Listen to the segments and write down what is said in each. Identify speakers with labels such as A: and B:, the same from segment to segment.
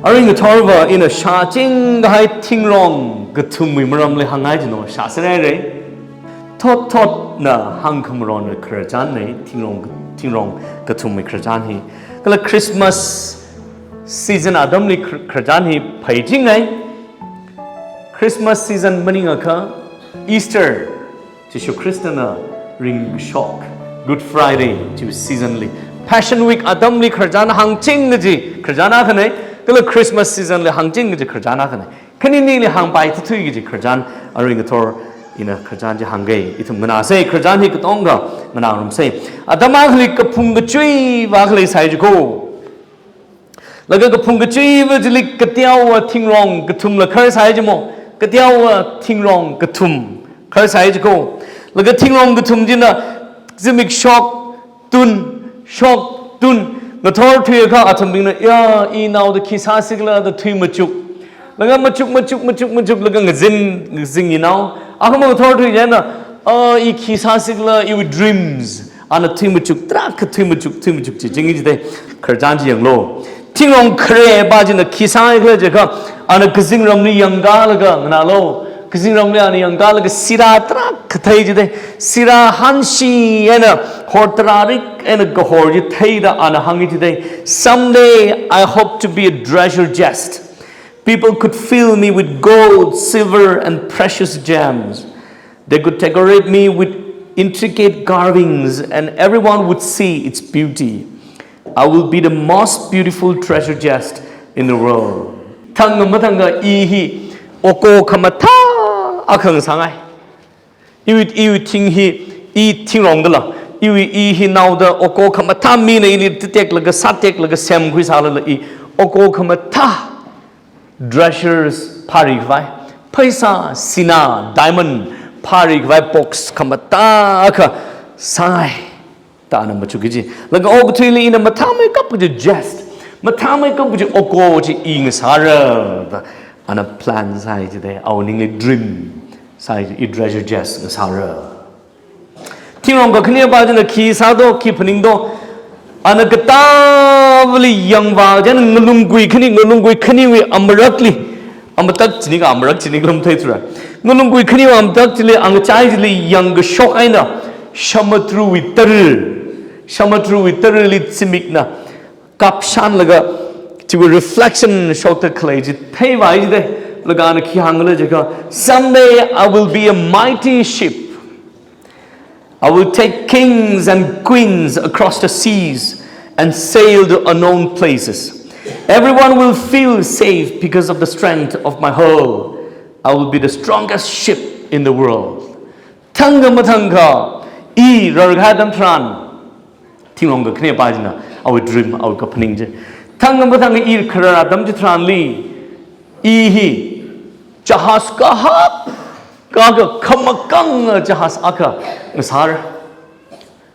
A: Aring the Torva in a shaching high ting wrong, Gatumwi Maramli Hangajino, Shasere, Tot na Hang Kamaron Krajane, ting wrong, Gatumwi Krajani. Kala Christmas season Adamli Krajani, Pajing, Christmas season Maningaka, Easter, Jishu Christina, Ring Shock, Good Friday, Jishu seasonly. Passion Week Adamli Krajana Hang Ching Ji, Krajana Hane. Kala Christmas season le hangjing ge khrjana khane khani ni le hang bai thu ge khrjan aring ge thor ina khrjan je hangai ithum mana se khrjan hi katong ga mana rum se adama khli ka phung ge chui wa khli sai je ko laga ka phung ge chui wa jli katiaw wa thingrong ge thum la khar sai je mo katiaw wa thingrong ge thum khar sai je ko laga thingrong ge thum jina zimik shock tun the third two ka athambing na ya I now the kisa sigla the three machuk laga machuk laga ngzing you know akama third two jana I kisa sigla I with dreams and a three machuk trak three machuk jingi de kharjan ji yang lo tingrong khre ba jin the kisa igla je ka and a gzing ram ni yanga laga na lo gzing ram ni ani yanga laga sira trak thai ji de sira hanshi and a hortrarik and a gahor ji thai da ana hangi today. Someday I hope to be a treasure chest. People could fill me with gold, silver and precious gems. They could decorate me with intricate carvings and everyone would see its beauty. I will be the most beautiful treasure chest in the world. Thanga matanga ihi oko kamata akang sangai. Iwi ting hi I ting rong la. Iwi hi now the oko kamata mina ili titek laga satek laga sem gui sala la I oko kamata treasures parik vai paisa sina diamond parik vai box kamata aka sangai ta na machukiji laga og thili ina mathame kap ju jest mathame kap ju oko ji ing sara ana plan sai ji de owning dream sai I treasure jest sara Tingrong ka khnia ba jana khi sa do khi phning do anagata vli yang ba jana ngulungui khni we amrakli amatak chini ga amrak chini glum thai thura ngulungui khni wa amtak chili ang chai jili yang ga shok aina shamatru witar li chimikna kapshan laga chibu reflection shok ta khlai ji thai ba ji de laga na khi hangla jaga someday I will be a mighty ship. I will take kings and queens across the seas and sail to unknown places. Everyone will feel safe because of the strength of my hull. I will be the strongest ship in the world. Tanga matanga I rarghadam tran. Tingonga kne pajna. I will dream I will kapaning je. Tanga matanga I khararadam jitran li. Ihi jahas kahap. Kaga kamakang jahas aka ngasar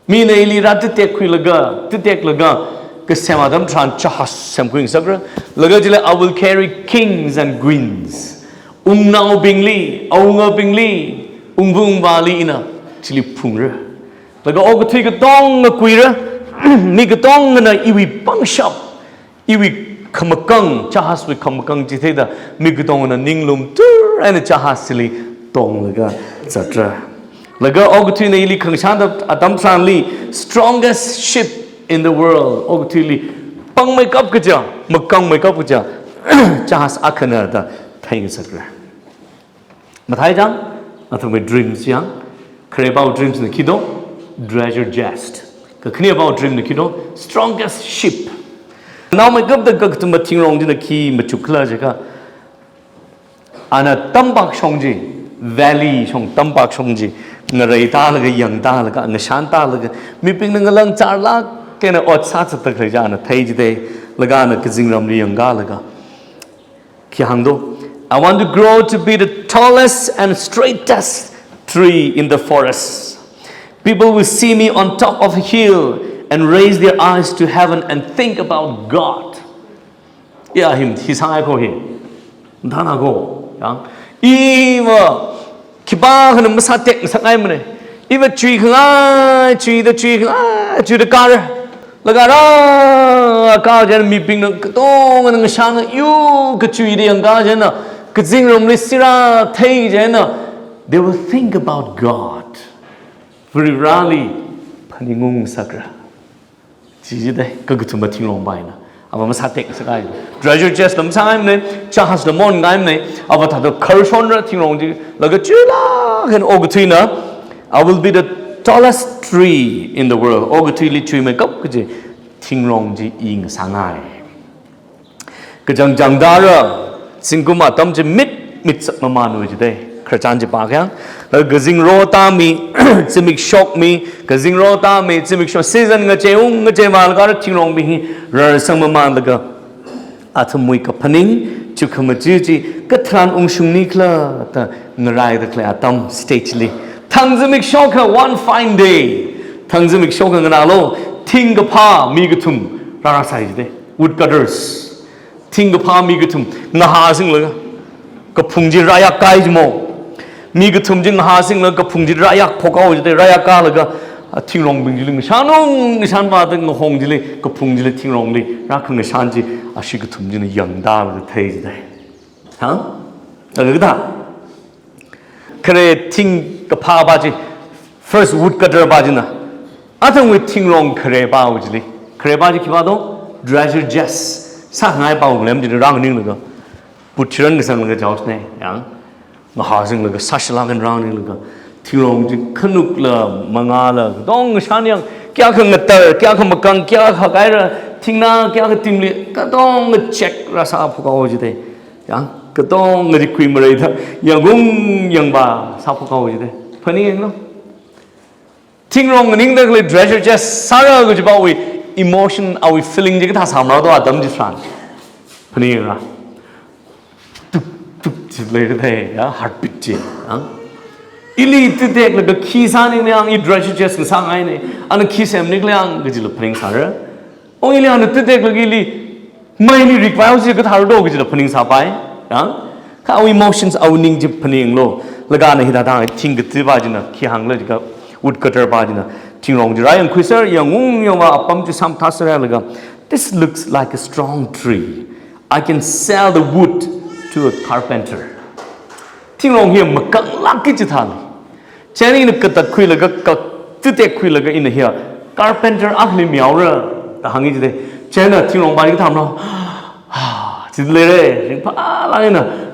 A: mina ili rat tek khui laga tek laga ke semadam tran jahas sem kuin sagra laga jile I will carry kings and queens nau bingli aunga bingli ungbung bali ina chili phungra laga og thui ka tong na kuira mi ka tong na iwi pangshap iwi kamakang jahas we kamakang jithai da mi ka tong na ninglum tur and jahas chili laga etc. Laga ogutuni ili kangshanda adam tranli strongest ship in the world ogutuli pang makeup kaja makang makeup kaja jahas akana da thing sakra mathai jang athame dreams yang kare about dreams ne kido treasure chest ka khni about dream ne kido strongest ship now my gab da gak tum tingrong din ki machukla jaga ana tambak shongji valley shong tampak shongji ngarai ta laga yang ta laga ngashan ta laga miping ngalang 4 lakh kena ot sa sa tak reja na thai jide laga na kjingram ri yanga laga kyangdo I want to grow to be the tallest and straightest tree in the forest. People will see me on top of a hill and raise their eyes to heaven and think about God. Yeah, his high ko he dana go yang Iwa kibang na masatek na sakay mo na. Iwa chui the car. lagara ka jan mi ping no tong ng sang yu ka chui de ang ka jan na ka jing rom li sira thei jan na they will think about God very rarely paningung sakra ji de ka gu thum thing long bai na aba ma sa tek sa kai treasure chest lam sang ne chahas the mon ngai ne aba tha do khurson ra thing long ji laga chula kan og thina I will be the tallest tree in the world. Ogatili tree me kap kaje thingrong ji ing sangai. Kajang jangdara singkuma tam je mit sak mamanu je de. Krachan je pa kya. Gazing rota mi simik shock mi gazing rota mi simik shock season nga che mal ka thingrong bi hi ra sang maman laga athamui ka paning chukhamaji ji katran ungshung ni kla ta ngarai da kla tam stage li Tangzimik shoka one fine day. Tangzimik shoka nganalo tingapa migatum rara size woodcutters. Tingapa migatum ngahasing laga kapungji raya kaijmo. Migatum jing ngahasing laga kapungji raya pokaw jide raya ka laga tingrong bingjiling shanong shanba de ngahong jile kapungji tingrong li rakang shanji ashigatum jin yangda la thei jide. Ha? Agada kare ting kapa baji first woodcutter baji na atang with ting long kare ba ujli kare baji ki ba do treasure chest sa ngai ba lem ji rang ning la putran sang la jaws ne yang ma ha sing la sa shlang rang ning la ting long ji khnuk la manga la dong shan yang kya khang tar kya kham kang kya kha kai ra ting na kya ka tim li ka dong check ra sa phu ka oji de yang Katong ngari kui marai tha yang gung yang ba sa phu kau je de phani eng lo ting rong ning da le treasure chest sara go ba we emotion are we feeling je ka tha sam la do adam ji san phani eng la tuk tuk ji le de ya heartbeat ji ha ili tu de le ki sa ning yang I treasure chest sa ngai ne an ki sem ning lang ge ji lo phring sa ra ong ili an tu de le ili mai ni require ji ka thar do ge ji lo phring sa pai Ka emotions au ning jip paning lo laga na hida dang ting ge ti ba jina ki hang le ga woodcutter ba jina ting rong ji ryan quiser yang yung wa apam ji sam thas ra laga this looks like a strong tree I can sell the wood to a carpenter ting rong hi makang lak ki ji than chani ne ka ta khui laga ka ti te khui laga in here carpenter akli miao ra ta hangi ji de chana ting rong ba ji tham lo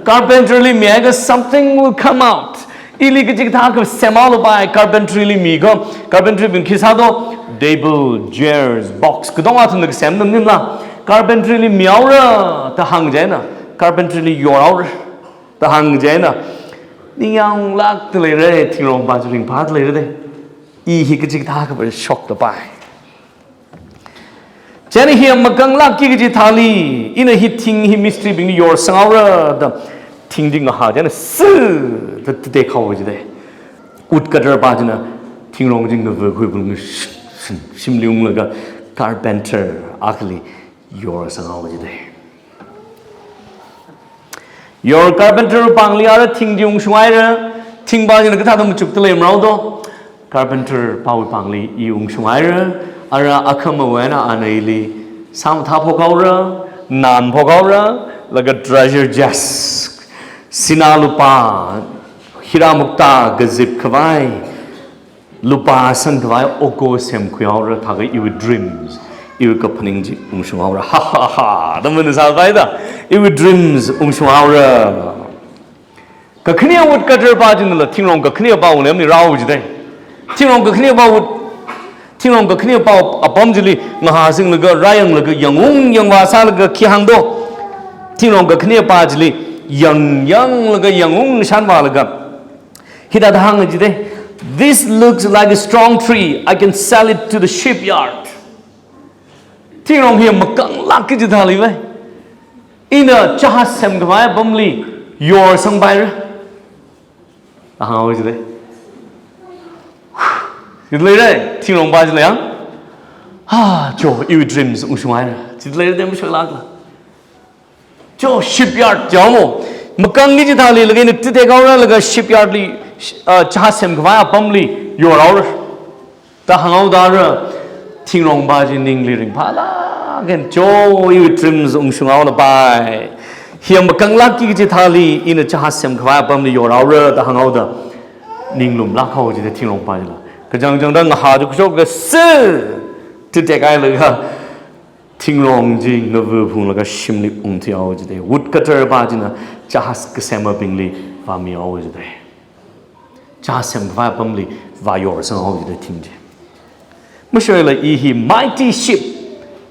A: Carpenterly mega something will come out. Ili ke jik thak semalo by carpenterly migo carpentry bin kisado table chairs box kudong atun de sem nam nim la carpenterly miaura ta hang jaina carpenterly your ta hang jaina niyang lak tle re thirong ba jing phat le de I hi ke jik thak ba shock the bai Jenny here magang lucky ji thali in a hitting he mystery being your saura the tingding a hard and su the day cover de woodcutter bajana tingrong jing the verb simliung laga carpenter akli your saura de your carpenter pangliara tingjung shuaira ting bajana ka thadam chuk tele mraudo carpenter pawi pangli yung shuaira Ara akamawena anaili sam tha phokaura nan phokaura laga treasure chest sinalupa hira mukta gazip khawai lupa san khawai oko sem khyaura thaga you dreams you ka phaning ji ungshungaura ha ha ha daman sa bai da you dreams ungshungaura ka khnia wood cutter pa jin la thingrong ka khnia ba ung lem ni raw ji dai thingrong ka khnia ba wood Tingrong ka khnia pau apam jili ngaha sing laga rayang laga yangung yangwa sa laga khihang do Tingrong ka khnia pa jili yang laga yangung shanwa laga hida dahang jide this looks like a strong tree I can sell it to the shipyard Tingrong hi makang lak ki jidali vai ina chahas sem gwa bamli your sang bai ra ahang jide Idlere tingrong ba jile yang jo you dreams usumai jidlere dem shla la jo shipyard jamo makang ni jithali lage ni tite gaura laga shipyard li chahasem gwa pamli your hour ta hangau dar 팅롱 바지 닝리링 팔라 겐 조이 드림스 웅숭아오나 바이 hiam bakang laki ki thali in cha sem khwa pam ni yora ra ta hangau da ninglum la khau ji de thinglong pa ji la kajang jang da nga ha ju khok ga se tu te kai la ga thinglong ji ngavu phung la ga shimli ung ti au ji de wood cutter ba ji na cha has ka sem bingli va mi au ji de cha sem khwa pam li va yor sang au ji de thing ji ma shwe la I hi mighty ship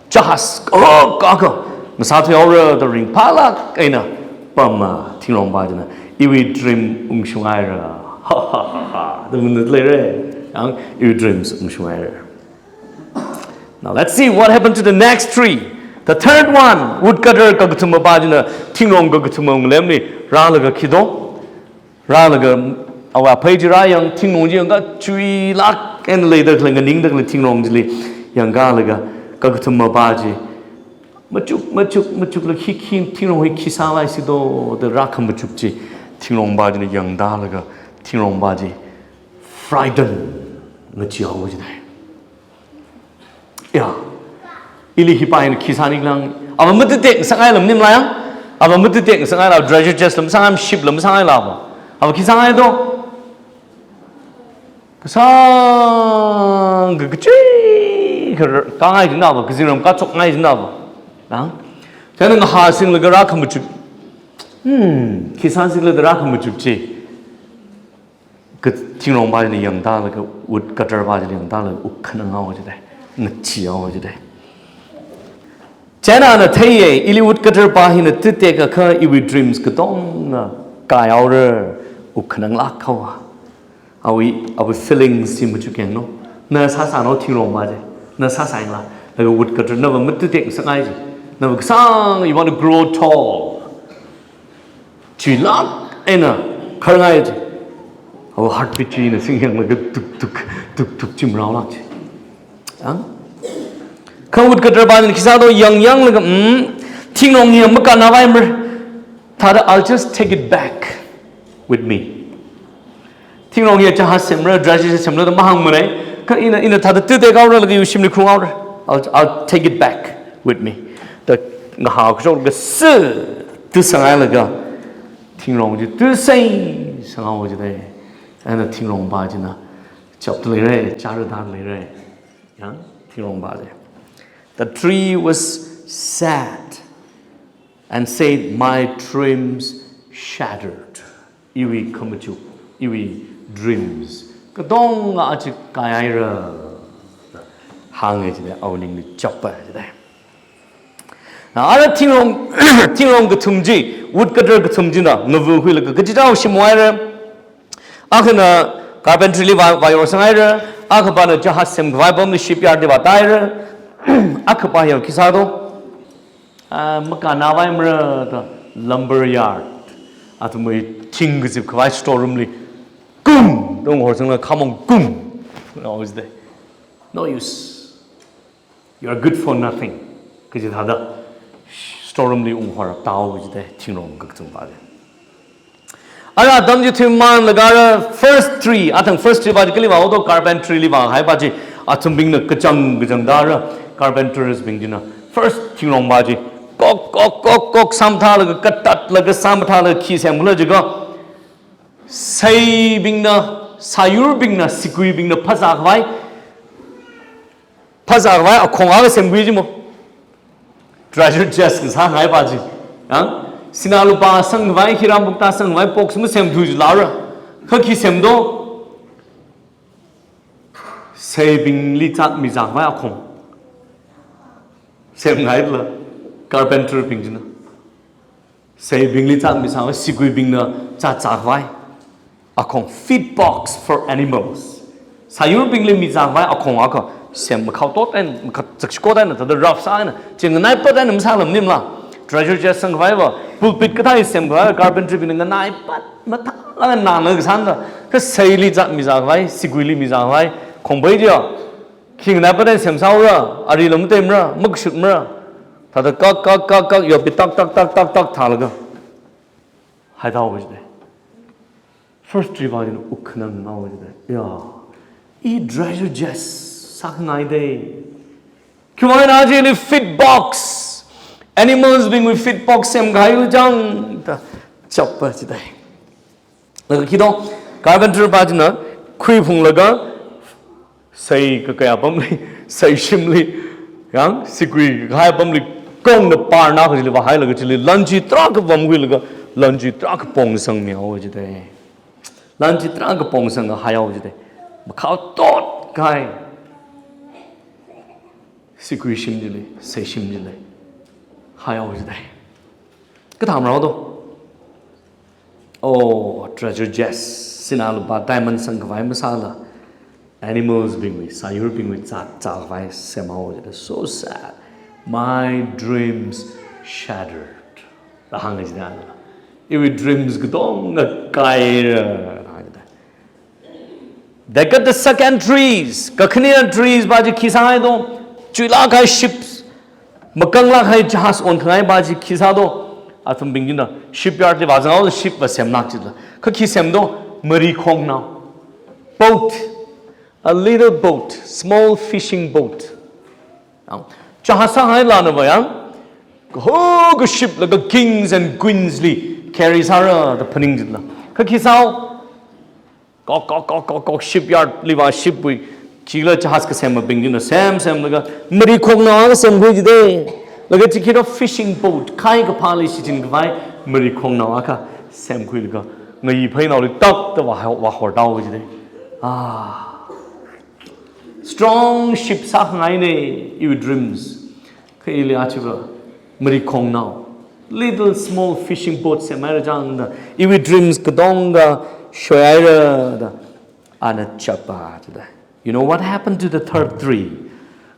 A: jahas oh ka Masatu ora the ring palak ina pama tinglong ba jana iwi dream ungshungaira ha ha ha the minute later yang iwi dreams ungshungaira. Now let's see what happened to the next tree. The third one woodcutter kagutuma ba jana tinglong kagutuma nglemni ralaga kido ralaga awa page ra yang tinglong ji nga chui lak and later kling ning the tinglong ji yang ga laga kagutuma ba ji Machuk la khi tinglong hui kisa lai si do the rakam machuk ji tinglong ba ji ne yang da la ga tinglong ba ji frightened na chi ho ji dai ya ili hi pa in kisa ni lang aba mut te sang ai lam nim la yang aba mut te sang ai la treasure chest lam sang am ship lam sang ai la ba aba kisa ai do sang ga chi ka ai ji na ba ki ram ka chok ai ji na ba 저는 하신 거 라카 무축 기산식 거 라카 무축지 그 팅롱 바지는 영다 그 옷 가터 바지는 영다 그可能 아오지대 느치 아오지대 제나는 태에 일이 옷 가터 바히는 뜻대가 그 이위 드림스 그 동나 가야오르 우可能 라카와 아위 feelings 이 무축겠노 나 사사노 팅롱 바지 나 사사인라 그 옷 가터 너 뭐 뜻대 상아이지 Now, you want to grow tall. Chilak, ena, karngai. Our heartbeat in a singing like a tuk tuk tuk tuk chim rao lak. Come with Katarban and Kisado, young, like Tinglong here, Maka November. Tada, I'll just take it back with me. Tinglong here, Jahasimra, Drages, similar to Mahamune. In a Tada, take out like you shimmy crew out. I'll take it back with me. The ngahao kso ga se tu sangai la ga tinglong ji tu sei sangao ji de ana tinglong ba ji na chop le re cha ru da le re yang tinglong ba de the tree was sad and said my dreams shattered iwi kamachu iwi dreams ka dong a chi kai ra hang ji de awning ni chop ba ji de 아라 팅롱 그 tum지 woodcutter 그 tum지나 너부 휘를 그 지자오 심와이라 아크나 carpentry 와요 상아이라 아크바나 자하셈 과범의 shipyard 바다이라 아크바요 기사도 maka 나와임라 lumber yard 아투모이 팅그집 그 스토어룸리 꿈 동 호성라 카몬 꿈 always there no use you are good for nothing 그지 다다 Stormly ungharap tao with the tinglong gaktung bade. Ara damji timman lagara first tree. Atang first tree bade kali wa odo carpentry li wa hai baji atum bing na kachang dara carpenters bing dina first tinglong baji kok samtha lag katat lag samtha lag khi sem la jiga sai bing na sayur bing na sikui bing na phasa khwai akhong aga sem bui ji mo treasure chest is hang hai baji sinalu pa sang vai hiram bukta sang vai box mu sem du lara khaki sem do saving li chat mi jak vai akhong sem ngai la carpenter ping jina saving li chat mi sang vai sigui bing na cha chak vai akhong feed box for animals sayur bing li mi jak vai akhong akha sem khau tot en chakko dan the rough sign ching nai pat en msalam nim la treasure chest sang vai wa pulpit ka thai sem ga carpentry bin nga nai pat matha la na na san da ka saili ja mi ja vai siguili mi ja vai khongbai jo king na pat en sem sau ra ari lam tem ra mak shut ra ta da ka yo pi tak tha la ga hai da wo ji first tree ba din ukhnam na wo ji ya I treasure chest sak ngai de Kimoy na jili fit box. Animals being with fit box sem gayu jang ta choppa chidai. Laga kido carpenter bajna kui phung laga say ka kaya pamli say shimli yang sikui kaya pamli kong na par na jili bahai laga jili lanji trak bamgui laga lanji trak pong sang miao chidai. Lanji trak pong sang hayao chidai. Makao tot kai sikui shimjili say shimjili hayao chidai. Cái thằng nào đâu? Oh, treasure chests. Sinalu ba diamond sang kawai masala. Animals being with, sayur being with, chal kawai semao chidai. So sad. My dreams shattered. Lahang chidai. Iwi dreams gdong na kaira. They got the second trees. Kakhnina trees baji kisai do. Chula kai ships. Makangla kai jahas on kai baji kisa do. Atum bingina shipyard le bazang ship was sem nak chila. Kaki sem do mari khong now. Boat. A little boat. Small fishing boat. Jahasa hai la na bayang. Ho ship like a kings and queens li carries her the paning chila. Kaki sao Kok shipyard liva ship we chila jahas ka sem bingina sem laga mari khong na sem hui jide. Laga tikira fishing boat kai ka pali sitin gvai mari khong na aka sem khui laga ngai phai na li tak ta wa hor dau ji de strong ship sa ngai ne you dreams kai li achiva mari khong na little small fishing boat se mara jang da you dreams kadonga shoyaira da ana chapa da. You know what happened to the third three?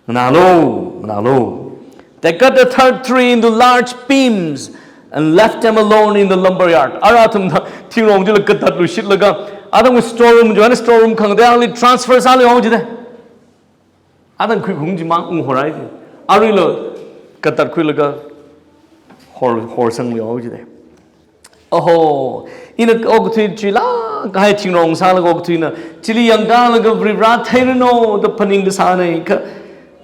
A: Manalo They cut the third tree into large beams and left them alone in the lumberyard. Aratum tirong jila katat lu shit laga. Adam with storeroom joana storeroom kang they only transfer sali ho jide. Adam kui hung ji mang horai. Ari lo katat kui laga hor sang li ho jide. Oh, in a ogtui jila kai tirong sala ogtui na chili yang ga laga vibrat no the paning the sane.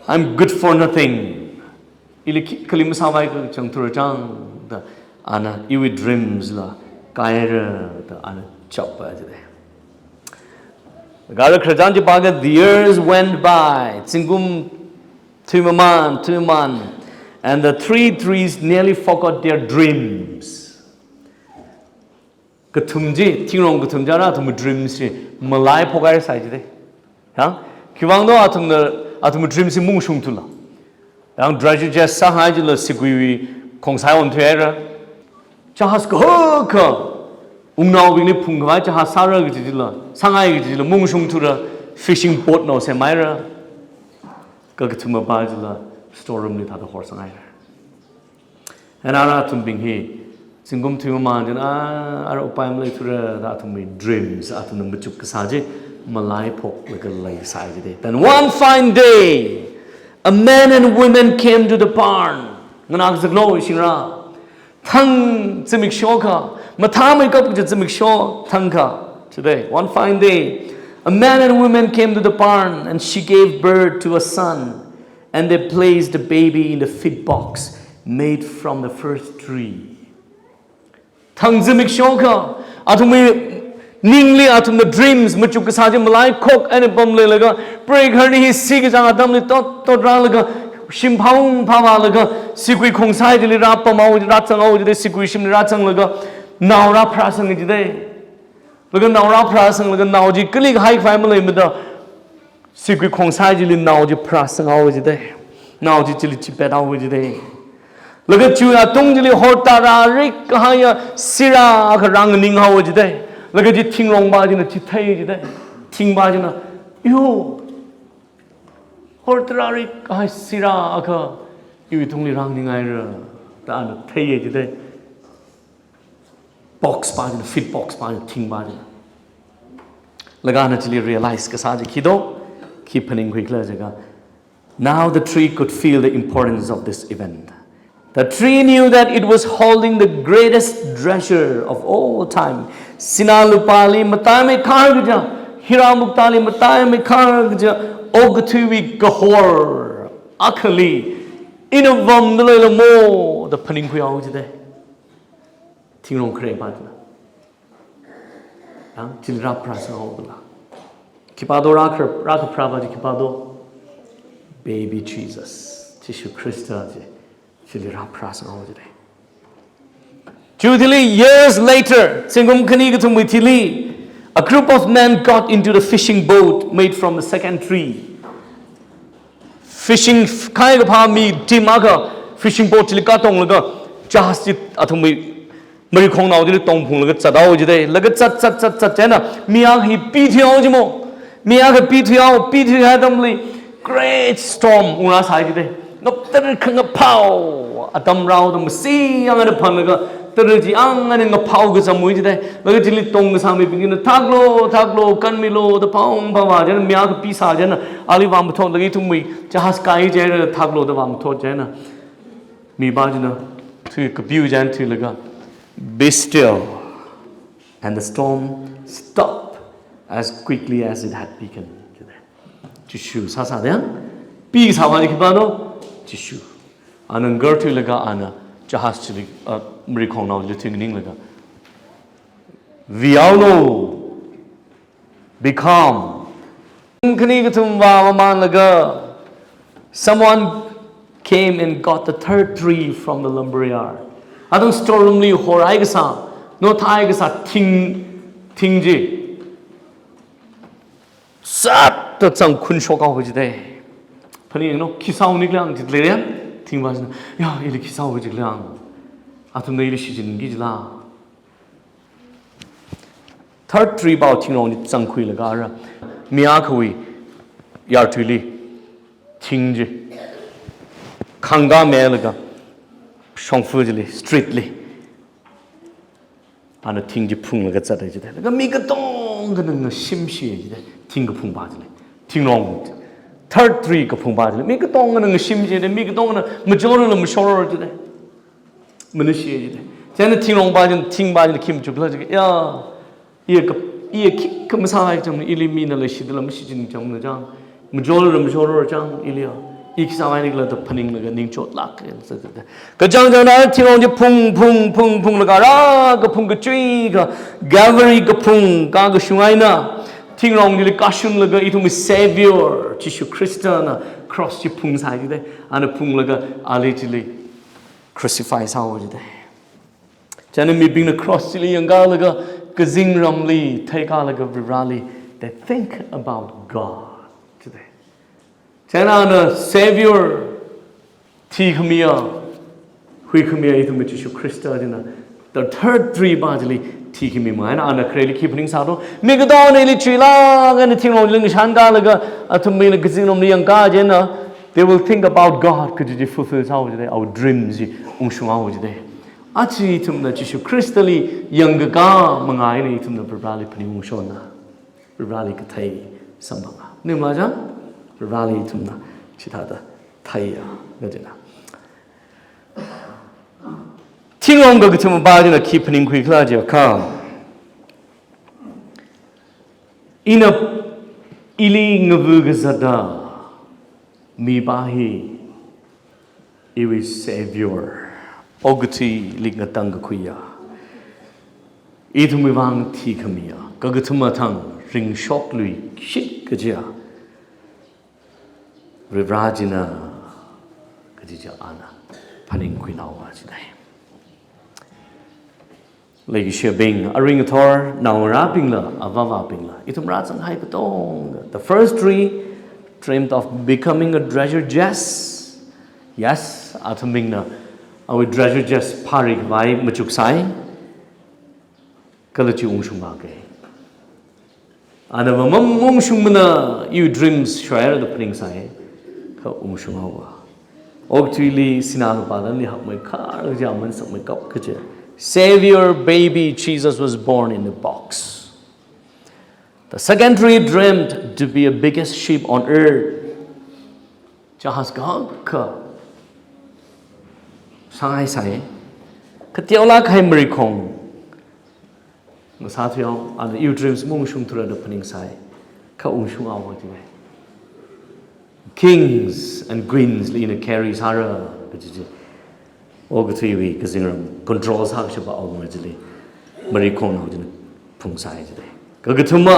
A: I'm good for nothing. Ili kalim sawai ka chang turajang da ana iwi dreams la kaira da ana choppa jide. Gara krajan ji baga the years went by. Tsingum tuman and the three trees nearly forgot their dreams. Katumji tingrong katumjara tum dreams malai pogai sai jide. Ha? Kiwangdo atum dreams mung shung tula. Yang treasure chest sahai jila sikui kong sai on tuera. Jahas ko ka ungnau bini punghai jahas sara gijila sangai gijila mungshung tura fishing boat no se maira. Kagatuma ba jila storeroom ni thada horse sangai. And ara tum bing he singum tuma jana ara upayam le tura da tum dreams atum numbuchuk kasaje malai pok like a lay sai jide. Then one fine day a man and women came to the barn. Nganak zaglo ishinra. Thang zimik shoka. Matamay kap zimik sho thangka. Today, one fine day, a man and women came to the barn and she gave birth to a son. And they placed the baby in the feed box made from the first tree. Thang zimik shoka. Atumi Ningli atum the dreams muchuk saje malai kok and bamle laga break her ni sig jang adam li tot ra laga shimphaung phawa laga sikui khongsai dili ra pamau ra chang au de sikui shim ra chang laga naura prasang ji de laga naura prasang laga nauji klik high family me da sikui khongsai dili nauji prasang au ji de nauji chili chipet au ji de laga chuya tung dili horta ra rik kahaya sira ka rang ning au ji de laga ji tingrong ba jina chithai ji de ting ba jina yo hortrari kai sira aka yu tungli rang ningai ra ta na thai ji de box ba jina fit box ba jina ting ba jina laga na chili realize ka sa ji khido keeping quick la jaga. Now the tree could feel the importance of this event. The tree knew that it was holding the greatest treasure of all time. Sinalupali matame kargja, Hiramutali matame kargja, Ogatuvi gahor. Akali, in a vom the little more, the Paninqui out today. Tingon Cray Badla. Tilra Prasa Obla. Kipado Raka Prava Kipado. Baby Jesus. Tishu Christa. Tilra Prasa over today. Judili, years later, Singum Kanigatum Witili, a group of men got into the fishing boat made from the second tree. Fishing Kaigapami, Timaga, fishing boat Tilikaton Laga, Jahastit Atumi, Maricon now did Tompung Lagatsadao today, Lagatsat Jena, Miaki Pitiojimo, Miaka Piti Adamly, great storm, Unas High today. No, there can a pow, Adam Rao, the sea, young and a panaga. Terji ang and a pow gets a muide, Lagatil Tong Sami begin a taglo, canmilo, the pound pava, and Miaka Pisa, Jena, Alivam told the Gitumwi, Jahaskai Jena, taglo, the Vam to Jena. Me Bajana, to Kabu Jan to Laga. Be still. And the storm stopped as quickly as it had begun. Tishu, Sasadyan, Peace Hawanikibano, Tishu. And Gertu Laga Anna. Jahastili Maricon now listening in England. We all know, be calm. Someone came and got the third tree from the lumberyard. I don't store only Horaigasa, no Taigasa Tingji. Sat the Sang Kunshoka which day. Penny, no, Kisao Niglang did Lyrian. Think was ya ili kisao with lang atum nei shi jin gi la third tree bao ting rong chang khui la ga ra mia khui yar tuli ting ji khanga me la ga shong fu ji li streetly ana ting ji phung la ga cha dai ji da ga mi ga dong ga nang sim shi ji da ting ga phung ba ji ting rong third tree ka phung ba le mi ka tong na ngsim je de mi ka tong na major na mashor je de manushi je de jan ting long ba jin ting ba jin kim ju bla je ya ye ka ma sa ai jam ili mi na le shi de la mi shi jin jam na jang major na mashor jang ili ya ik sa mai ni la da phaning la ga ning chot lak ka jang jang na ting long je phung la ga ra ka phung ka chui ka gallery ka phung ka ga shungai na Ting rong ni kashun laga itu mi savior Jishu Krista cross ji phung sai de ana phung laga ali jili crucify sao ji de jana mi bing the cross jili yanga laga kazing ramli take laga virali they think about God today jana na savior ti khmia hui khmia itu mi Jishu Krista jina the third three bajli Tiki me mine, and a credit keeping saddle. Make a down a tree long and a thing on Shangalaga to make a casino of the young guardian. They will think about God. Could you fulfill our dreams? Unshung day. Achi tum the Jishu crystally younger ga mangai tum the Brali Panimushona. Brali Katay Sambama. Nimaja? Brali tumna Chitata Taya Gadina. Ting on go to my in a keeping quick large calm. In a iling vugazada, mi bahi, it Savior, Ogati lignatanga kuya. Itumivang tikamia, Gagatumatang, ring shock lui, shit gajia. Rivrajina, Gadija Anna, Paninquinawa today. Like she being a ring tor, now wrapping la, avava pingla. Itum rats and hypatong. The first tree dreamed of becoming a treasure chest. Yes, atumingna. Our treasure chest parik vai machuksai. Kalachi ungshumake. Anavamam ungshumana, you dreams share the pring sai. Ka ungshumawa. Octually sinapadan, you have my car, jamans of my cup kaja. Savior baby Jesus was born in a box. The second tree dreamed to be the biggest sheep on earth. Jahas ka Shanghai sai. Katiola kai merikong. Masatio and the dreams mungshung to the opening sai. Ka ungshung awa. Kings and grins in a carries hara kajiji og three week kazingram controls how shaba organically marikon hojin phungsai jide kagathuma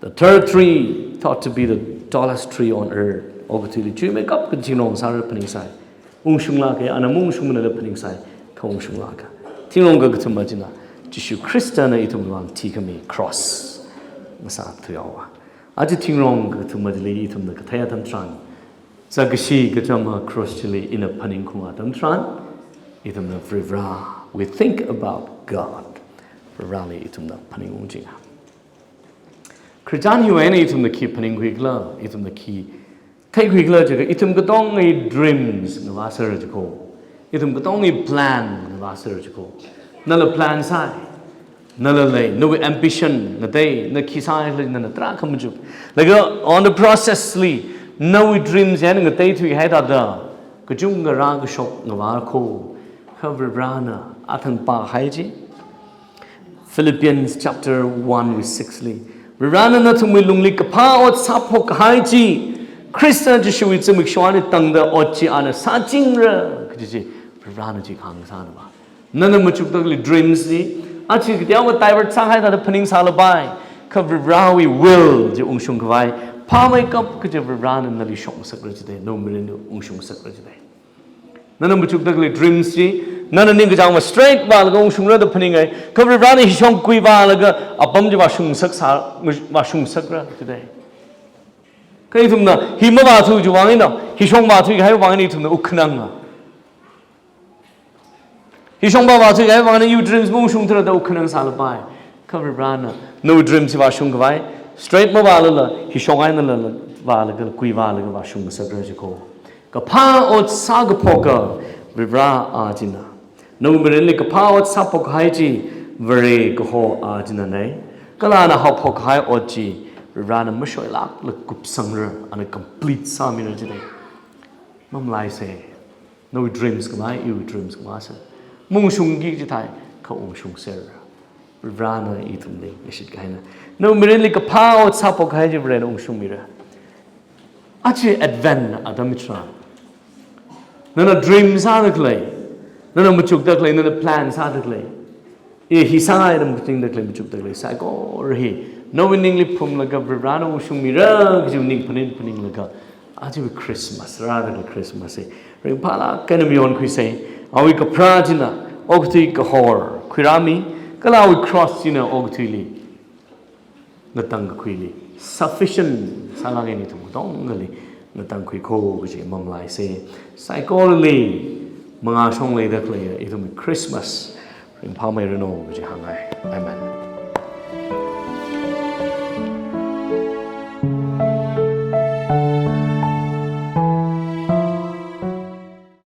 A: the third tree thought to be the tallest tree on earth og three tree make up kajinom sar paning sai ungshungla ke anamung shungna le paning sai khong shungla ka tinong kagathuma jina jishu christiana itum wang tikami cross masa thyawa aji tingrong kagathuma jili itum da kathaya tam tran Zagashi Gatama cross chili in a paning kumatam tran, itum the frivra. We think about God. Rally itum the paning unjinga. Krijan huane itum the key paning wigla, itum the key. Take wigla jaga, itum gatongi dreams, navasarajako. Itum gatongi plan, navasarajako. Nala plan sai. Nala lay, no ambition, na day, na kisai, na trakamujuk. Like on the process li. No dreams and a day to head at the Kajunga Rang shop Navarco, Kavrana, Atanpa Haiji. Philippians chapter 1 with 6. Rana Natumilungli Kapa or Sapok Haiji. Christa Jeshuitz Mixuani Tanga Ochi and a Sajingra. Kajiji, Rana Jikang Sanaba. None of Machukli dreams the Achik the other divert Sahai at the Penning Salabai. Kavrawi will the Unshungavai. Palmake could ever run and Nali Shong Secretary, no Merino Unshung Secretary. None of Muchukli dreams, none of Ningajam was straight while going to the Peninga, cover running Hishong Quiva, a bum Washung Sakra today. Kaitumna, Himavatu Juana, Hishong Matu, I want it to the Ukananga. Hishong Bavatu, I want you dreams motion to the Ukanang Salabai. Cover Rana, no dreams of Ashungavai. Straight Mavala, he showing the Valaga, Quivala, Vashung Sagrajiko. Kapa or Sagapoka, Vivra Arjina. No Merili Kapa or Sapok Haiji, Vere Goho Arjina ne. Galana Hopok Hai Oji, Vivrana Mushoilak, look Gup Sangra, and a complete Samina today. Mam Lai say, no dreams come I, you dreams come us. Mungshung Gijitai, Kaungshung Sarah. Rana itum de mishit kaina no mirili ka pao sapok haji bre no shumira achi advent adamitra nana dreams adaklay nana muchuk daklay nana plans adaklay e hisai dam thing daklay muchuk daklay sai ko rehi no winningly pum laga rana shumira juning panin laga achi Christmas rather Christmas e ring pala kanamion kui say awi ka prajina okti ka hor kwirami Kala we cross ogtili natang kwili sufficient salangeni to dongali natang kwi ko ji mamlai say psychology mga song le that play itum Christmas in Palmay Reno ji hangai amen